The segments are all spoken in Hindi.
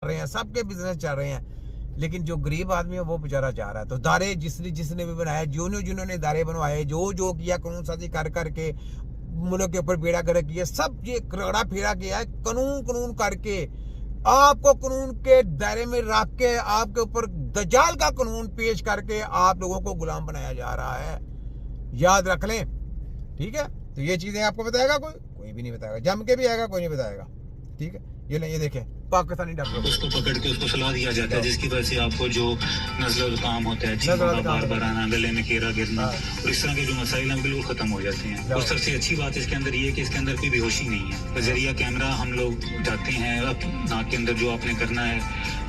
रहे हैं, सबके बिजनेस चल रहे हैं, लेकिन जो गरीब आदमी है वो बेचारा जा रहा है। तो दारे जिसने भी बनाया, जिन्होंने दारे बनवाए, जो किया कानून साजी कर करके मुल्क के ऊपर बेड़ा गर्क किया, सब ये रगड़ा फेरा किया है कानून करके, आपको कानून के दायरे में रख के आपके ऊपर दज्जाल का कानून पेश करके आप लोगों को गुलाम बनाया जा रहा है। याद रख लें, ठीक है। तो ये चीजें आपको बताएगा कोई भी नहीं बताएगा, जम के भी आएगा कोई नहीं बताएगा, ठीक है। ये देखें पाकिस्तानी डॉक्टर उसको पकड़ के उसको सलाह दिया जाता है, जिसकी वजह से आपको जो नज़ला जुकाम होता है, छींकों का बार बार आना, गले में कीड़ा गिरना और इस तरह के जो मसाइल हैं बिल्कुल खत्म हो जाते हैं। और सबसे अच्छी बात इसके अंदर ये है कि इसके अंदर कोई बेहोशी नहीं है। बजरिया कैमरा हम लोग जाते हैं, अब नाक के अंदर जो आपने करना है,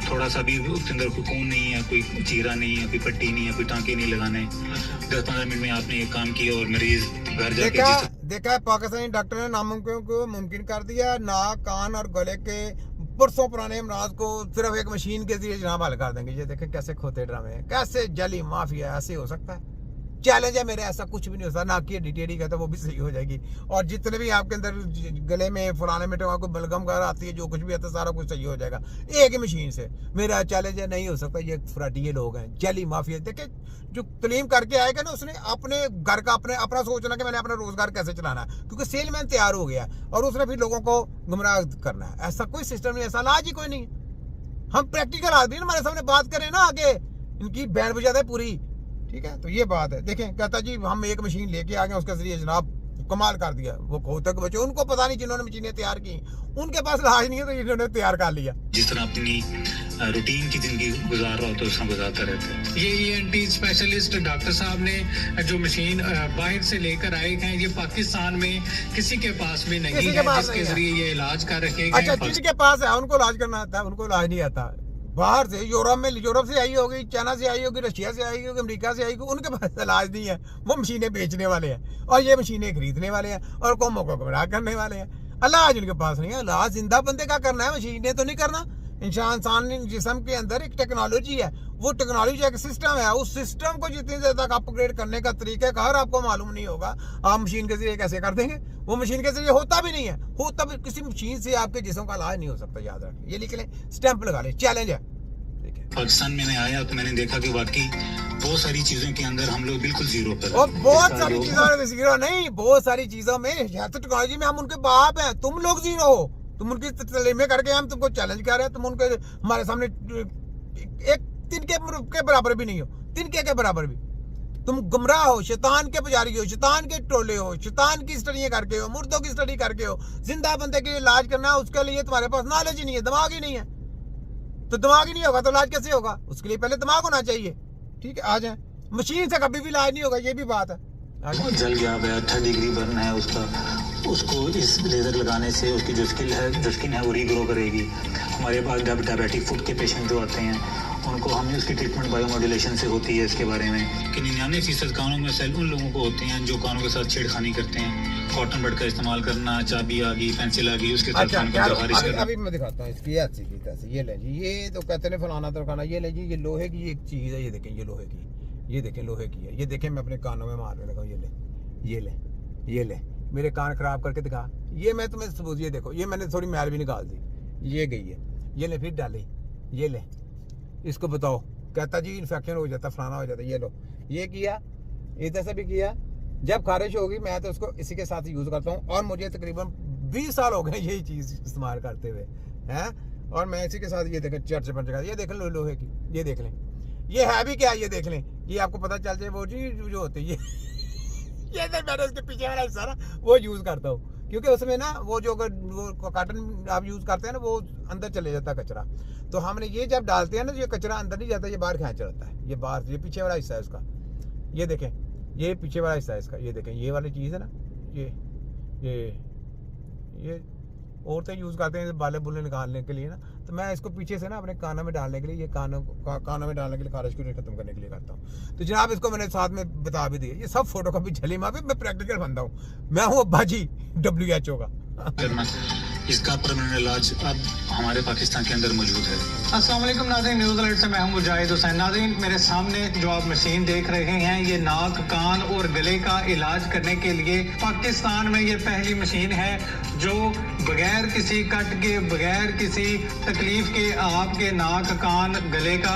थोड़ा सा भी उसके अंदर कोई खून नहीं है, कोई चीरा नहीं है, कोई पट्टी नहीं है, कोई टाँके नहीं लगाने, 10-15 मिनट में आपने ये काम किया और मरीज घर जाके देखा है पाकिस्तानी डॉक्टर ने नामुमकिन को मुमकिन कर दिया। नाक, कान और गले के परसों पुराने अमराज को सिर्फ एक मशीन के जरिए जनाब हल कर देंगे। ये देखें कैसे खोते ड्रामे हैं, कैसे जली माफिया, ऐसे हो सकता है? चैलेंज है मेरे, ऐसा कुछ भी नहीं हो सकता। नाक की डिटेडी कहता है वो भी सही हो जाएगी, और जितने भी आपके अंदर गले में फलाने में कोई बलगम कर आती है, जो कुछ भी आता है सारा कुछ सही हो जाएगा एक ही मशीन से। मेरा चैलेंज है, नहीं हो सकता। ये फ्राटिये लोग हैं, जली माफिया। देखे जो तलीम करके आएगा ना, उसने अपने घर का अपना सोचना कि मैंने अपना रोजगार कैसे चलाना है, क्योंकि सेलमैन तैयार हो गया और उसने फिर लोगों को गुमराह करना है। ऐसा कोई सिस्टम नहीं, ऐसा इलाज ही कोई नहीं। हम प्रैक्टिकल आदमी हमारे सामने बात करें ना, आगे इनकी बैंड बजाते पूरी, ठीक है। तो ये बात है। देखें कहता जी हम एक मशीन लेके आ गए, उसके जरिए जनाब कमाल कर दिया। वो खोते के बच्चे, उनको पता नहीं जिन्होंने मशीनें तैयार की, उनके पास इलाज नहीं है, तो इन्होंने तैयार कर लिया। जिस तरह अपनी रूटीन की जिंदगी गुजार रहा हो तो उसका गुजारता रहता है। ये ENT स्पेशलिस्ट डॉक्टर साहब ने जो मशीन बाहर से लेकर आए हैं, ये पाकिस्तान में किसी के पास भी नहीं है, जिसके जरिए ये इलाज कर रखे गए। अच्छा, जिसके पास है उनको इलाज करना आता है, उनको इलाज नहीं आता। बाहर से यूरोप से आई होगी, चाइना से आई होगी, रशिया से आई होगी, अमेरिका से आई होगी, उनके पास इलाज नहीं है। वो मशीनें बेचने वाले हैं और ये मशीनें खरीदने वाले हैं और कौमों को गुमराह करने वाले हैं। इलाज उनके पास नहीं है। इलाज जिंदा बंदे का करना है, मशीनें तो नहीं करना। इंसान जिस्म के अंदर एक टेक्नोलॉजी है, वो टेक्नोलॉजी एक सिस्टम है। उस सिस्टम को जितनी देर तक अपग्रेड करने का तरीका कार आपको मालूम नहीं होगा, आप मशीन के जरिए कैसे कर देंगे? वो मशीन के जरिए होता भी नहीं है। होता भी किसी मशीन से आपके जिस्म का इलाज नहीं हो सकता। याद रखें, ये लिख लें, स्टैंप लगा लें, चैलेंज है। पाकिस्तान में मैं आया तो मैंने देखा कि वाकई बहुत सारी चीजों के अंदर हम लोग बिल्कुल जीरो पर। और बहुत सारी चीजों में जीरो नहीं, बहुत सारी चीजों में टेक्नोलॉजी में हम उनके बाप हैं, तुम लोग जीरो हो। तुम उनकी तलीमें करके हम तुमको चैलेंज कर रहे हैं, तुम उनके हमारे सामने एक तिनके के बराबर भी नहीं हो, तिनके के बराबर भी। तुम गुमराह हो, शैतान के पुजारी हो, शैतान के टोले हो, शैतान की स्टडी करके हो, मुर्दों की स्टडी करके हो। जिंदा बंदे के इलाज करना है, उसके लिए तुम्हारे पास नॉलेज ही नहीं है, दिमाग ही नहीं है। तो दिमाग ही नहीं होगा तो इलाज कैसे होगा? उसके लिए पहले दिमाग होना चाहिए, ठीक है। आ जाए, मशीन से कभी भी इलाज नहीं होगा, ये भी बात है। जल गया 3rd डिग्री बर्न है उसका, उसको इस लेजर लगाने से उसकी जो स्किन है वो रीग्रो करेगी। हमारे पास डायबिटिक फुट के पेशेंट जो आते हैं, उनको हमें उसकी ट्रीटमेंट बायोमॉड्यूलेशन से होती है। इसके बारे में कि 99% कानों में सेल उन लोगों को होते हैं जो कानों के साथ छेड़खानी करते हैं। कॉटन बड का इस्तेमाल करना, चाबी आ गई, पेंसिल आ गई, उसके साथ कान को खारिज करना। अभी मैं दिखाता हूँ इसकी ऐसी की तैसी। ये ले जी, ये तो कहते हैं फलाना तो खाना। ये ले जी, ये लोहे की एक चीज है, ये देखें, ये लोहे की, ये देखें लोहे की है। ये देखें मैं अपने कानों में मारने लगा। ये ले मेरे कान खराब करके दिखा। ये मैं तुम्हें सबूत, ये देखो, ये मैंने थोड़ी मैल भी निकाल दी, ये गई है। ये ले फिर डाली, ये ले, इसको बताओ। कहता जी इन्फेक्शन हो जाता, फलाना हो जाता। ये लो, ये किया, इधर से भी किया। जब खारिश होगी मैं तो उसको इसी के साथ यूज करता हूँ, और मुझे तकरीबन 20 साल हो गए यही चीज इस्तेमाल करते हुए हैं। और मैं इसी के साथ ये देखें चर्च पर जगह, ये देख लें लोहे की, ये देख लें, ये है भी क्या, ये देख लें, ये आपको पता चल जाए। वो जी जो होती है ये मैंने उसके पीछे वाला सारा वो यूज करता हूँ, क्योंकि उसमें ना वो जो अगर वो कॉटन आप यूज करते हैं ना, वो अंदर चले जाता है कचरा। तो हमने ये जब डालते हैं ना, ये कचरा अंदर नहीं जाता, ये बाहर खींच रहता है। ये बाहर, ये पीछे वाला हिस्सा है उसका, ये देखें, ये पीछे वाला हिस्सा है इसका। ये देखें, ये वाली चीज़ है ना, ये औरतें यूज़ करते हैं बाले बुले निकालने के लिए ना। तो मैं इसको पीछे से ना अपने कानों में डालने के लिए, ये कानों में डालने के लिए, खारिश को खत्म करने के लिए करता हूँ। तो जनाब इसको मैंने साथ में बता भी दिया। ये सब फोटो कॉपी झली माँ भी, मैं प्रैक्टिकल बंदा हूँ। मैं हूँ अब्बा जी WHO का। इसका परमानेंट इलाज अब हमारे पाकिस्तान के अंदर मौजूद है। अस्सलाम वालेकुम नाज़रीन, न्यूज़ अलर्ट से मैं हूं मुजाहिद हुसैन। नाज़रीन, मेरे सामने जो आप मशीन देख रहे हैं, ये नाक, कान और गले का इलाज करने के लिए पाकिस्तान में ये पहली मशीन है जो बगैर किसी कट के, बगैर किसी तकलीफ के आपके नाक, कान, गले का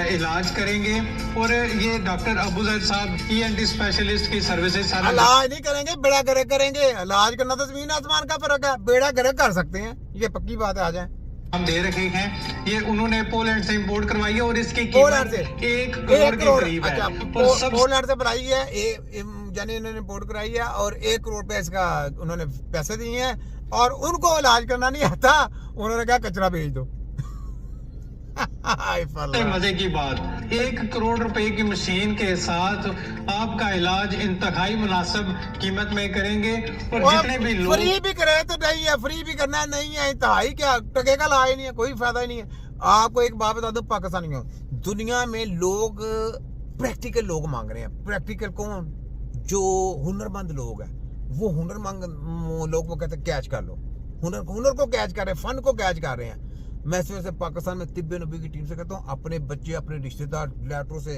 इलाज करेंगे। और ये डॉक्टर अबू जैद साहब ENT स्पेशलिस्ट की सर्विसेज सारा इलाज नहीं करेंगे, बेड़ा गर्क करेंगे। इलाज करना तो जमीन आसमान का फर्क है, बेड़ा गर्क कर सकते हैं, ये पक्की बात है। आ जाए हम दे रखे हैं। ये उन्होंने पोलैंड से इंपोर्ट करवाई है और इसकी पोलैंड कीमत से 1 करोड़ के करीब है। अच्छा, और सब पोलैंड से बनाई है, यानी इन्होंने इंपोर्ट कराई है और 1 करोड़ पे इसका उन्होंने पैसे दिए हैं। और उनको इलाज करना नहीं आता, उन्होंने कहा कचरा भेज दो। मजे की बात, 1 करोड़ रुपए की मशीन के साथ आपका इलाज इंतहाई मुनासिब कीमत में करेंगे। और जितने भी लोग फ्री भी करे तो नहीं है, फ्री भी करना नहीं है, इंतहाई क्या टके का इलाज नहीं है, कोई फायदा ही नहीं है। आपको एक बात बता दो, पाकिस्तानियों, दुनिया में लोग प्रैक्टिकल लोग मांग रहे हैं। प्रैक्टिकल कौन? जो हुनरमंद लोग हैं, वो हुनरमंद लोग वो कहते हैं कैच कर लो। हुनर को कैच कर रहे हैं, फन को कैच कर रहे हैं। मैं इसमें पाकिस्तान में तिब्बे नबी की टीम से कहता हूँ, अपने बच्चे, अपने रिश्तेदार लेटरों से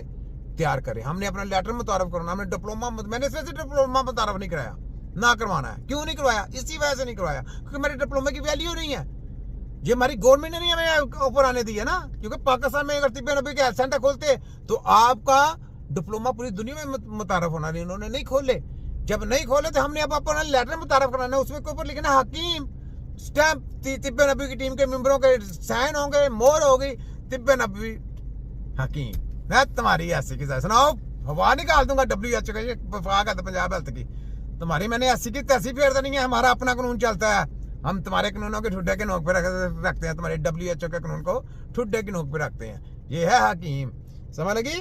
तैयार करें। हमने अपना लेटर मुतारफ करना, हमने डिप्लोमा, मैंने इसमें से डिप्लोमा मुतारफ नहीं कराया, ना करवाना है। क्यों नहीं करवाया? इसी वजह से नहीं करवाया क्योंकि मेरे डिप्लोमा की वैल्यू नहीं है। ये हमारी गवर्नमेंट ने नहीं हमें ऊपर आने दी है ना, क्योंकि पाकिस्तान में अगर तिब्बे नबी के हेल्थ सेंटर खोलते तो आपका डिप्लोमा पूरी दुनिया में मुतारफ होना नहीं, उन्होंने नहीं खोले। जब नहीं खोले तो हमने अब अपना लेटर मुतारफ कराना है, उसमें ऊपर लिखना हकीम स्टैंप, तिब्बे नबी की टीम के मेंबरों के साइन होंगे, मोहर होगी, तिब्बे नबी हकीम। मैं तुम्हारी ऐसी की सुनाओ, हवा निकाल दूंगा WHO का, ये वफाक है पंजाब हेल्थ की। तुम्हारी मैंने ऐसी की तैसी फेर देनी है। हमारा अपना कानून चलता है, हम तुम्हारे कानूनों के ठुड्डे के नोक पे रखते हैं, तुम्हारे WHO के कानून को ठुड्डे की नोक पे रखते हैं। ये है हकीम, समझ लगी?